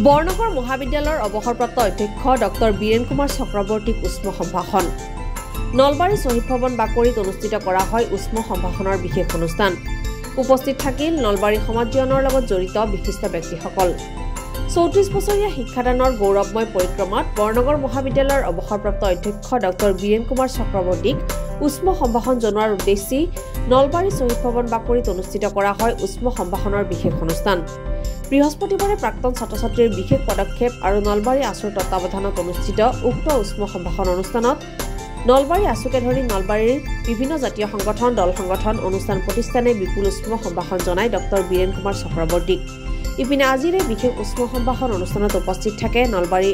বৰনগৰ মহাবিদ্যালয়ৰ অৱসৰপ্ৰাপ্ত অধ্যক্ষ ডক্টৰ বীৰেন কুমাৰ চক্ৰৱৰ্তীক উষ্ম সম্ভাষণ নলবাৰী শ্বহীদ ভৱন বাকৰিত অনুষ্ঠিত কৰা হয় উষ্ম সম্ভাষণৰ বিশেষ অনুষ্ঠান উপস্থিত থাকিল নলবাৰী সমাজ জীৱনৰ লগত জড়িত বিশিষ্ট ব্যক্তিসকল 34 বছৰীয়া শিক্ষাদানৰ গৌৰৱময় পৰিক্ৰমাত বৰনগৰ মহাবিদ্যালয়ৰ অৱসৰপ্ৰাপ্ত অধ্যক্ষ ডক্টৰ বীৰেন কুমাৰ চক্ৰৱৰ্তীক উষ্ম সম্ভাষণ জনোৱাৰ উদ্দেশ্যে নলবাৰী শ্বহীদ ভৱন বাকৰিত অনুষ্ঠিত কৰা হয় উষ্ম সম্ভাষণৰ বিশেষ অনুষ্ঠান বৃহস্পতিবাৰে প্ৰাক্তন ছাত্ৰ-ছাত্ৰীৰ বিশেষ পদক্ষেপ আৰু নলবাৰী আছুৰ তত্ত্বাৱধানত অনুষ্ঠিত উক্ত উষ্ম সম্ভাষণ অনুষ্ঠানত নলবাৰী আছুকে ধৰি নলবাৰীৰ বিভিন্ন জাতীয় সংগঠন দল সংগঠন অনুষ্ঠান প্ৰতিষ্ঠানে বিপুল উষ্ম সম্ভাষণ জনায় ডক্টৰ বীৰেন কুমাৰ চক্ৰৱৰ্তীক ইপিনে আজিৰে বিশেষ উষ্ম সম্ভাষণ অনুষ্ঠানত উপস্থিত থাকে নলবাৰী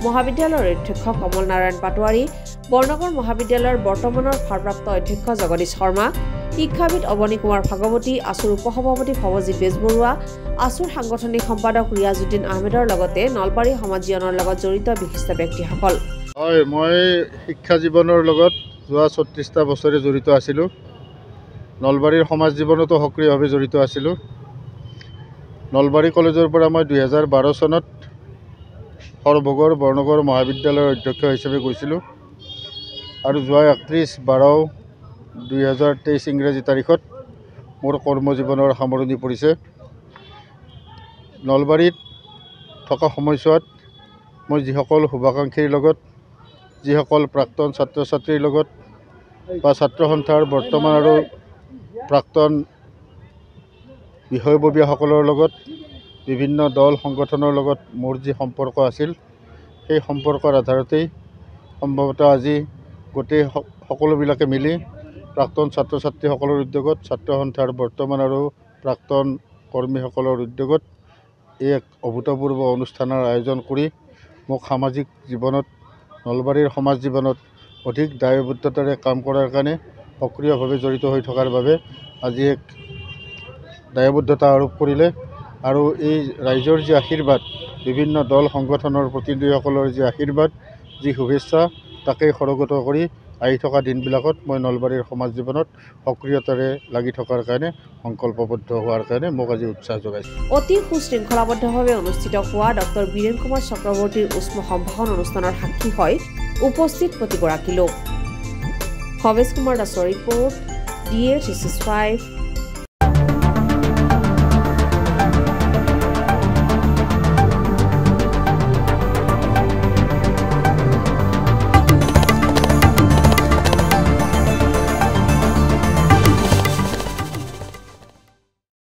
মহাবিদ্যালয়ৰ অধ্যক্ষ কমল নাৰায়ণ পাটোৱাৰী বৰনগৰ মহাবিদ্যালয়ৰ বৰ্তমানৰ ভাৰপ্ৰাপ্ত অধ্যক্ষ জগদীশ শৰ্মা শিক্ষাবিদ অৱনী কুমাৰ ভাগৱতী আছুৰ উপসভাপতি ভৱজিৎ বেজবৰুৱা আছুৰ সাংগঠনিক সম্পাদক ৰিয়াজউদ্দিন আহমেদৰ লগতে নলবাৰী সমাজ জীৱনৰ লগত জড়িত বিশিষ্ট ব্যক্তিসকল হয় মই শিক্ষা জীৱনৰ লগত যোৱা 36টা বছৰে জড়িত আছিলোঁ নলবাৰীৰ সমাজ জীৱনতো সক্ৰিয়ভাৱে জড়িত আছিলোঁ নলবাৰী কলেজৰ পৰা মই 2012 চনত সৰভোগৰ বৰনগৰ মহাবিদ্যালয়ৰ অধ্যক্ষ হিচাপে গৈছিলোঁ আৰু যোৱা 31/12/2023 ইংৰাজী তাৰিখত মোৰ কৰ্মজীৱনৰ সামৰণি পৰিছে নলবাৰীত থকা সময়ছোৱাত মই যিসকল শুভাকাংক্ষীৰ লগত যিসকল প্ৰাক্তন ছাত্ৰ-ছাত্ৰীৰ লগত বা ছাত্ৰ সন্থাৰ বৰ্তমান আৰু প্ৰাক্তন বিষয়ববীয়াসকলৰ লগত বিভিন্ন দল সংগঠনৰ লগত মোৰ যি সম্পৰ্ক আছিল সেই সম্পৰ্কৰ আধাৰতেই সম্ভৱতঃ আজি গোটেই সকলোবিলাকে মিলি প্ৰাক্তন ছাত্ৰ-ছাত্ৰীসকলৰ উদ্যোগত ছাত্ৰ সন্থাৰ বৰ্তমান আৰু প্ৰাক্তন কৰ্মীসকলৰ উদ্যোগত এক অভূতপূৰ্ব অনুষ্ঠানৰ আয়োজন কৰি মোক সামাজিক জীৱনত নলবাৰীৰ সমাজ জীৱনত অধিক দায়বদ্ধতাৰে কাম কৰাৰ কাৰণে সক্ৰিয়ভাৱে জড়িত হৈ থকাৰ বাবে আজি এক দায়বদ্ধতা আৰোপ কৰিলে আৰু এই ৰাইজৰ যি আশীৰ্বাদ বিভিন্ন দল সংগঠনৰ প্ৰতিনিধিসকলৰ যি আশীৰ্বাদ যি শুভেচ্ছা তাকেই সৰগত কৰি আহি থকা দিনবিলাকত মই নলবাৰীৰ সমাজ জীৱনত সক্ৰিয়তাৰে লাগি থকাৰ কাৰণে সংকল্পবদ্ধ হোৱাৰ কাৰণে মোক আজি উৎসাহ যোগাইছে অতি সুশৃংখলাবদ্ধভাৱে অনুষ্ঠিত হোৱা ডক্টৰ বীৰেন কুমাৰ চক্ৰৱৰ্তীৰ উষ্ম সম্ভাষণ অনুষ্ঠানৰ সাক্ষী হয় উপস্থিত প্ৰতিগৰাকী লোক ভৱেশ কুমাৰ দাসৰ ৰিপৰ্ট DA 365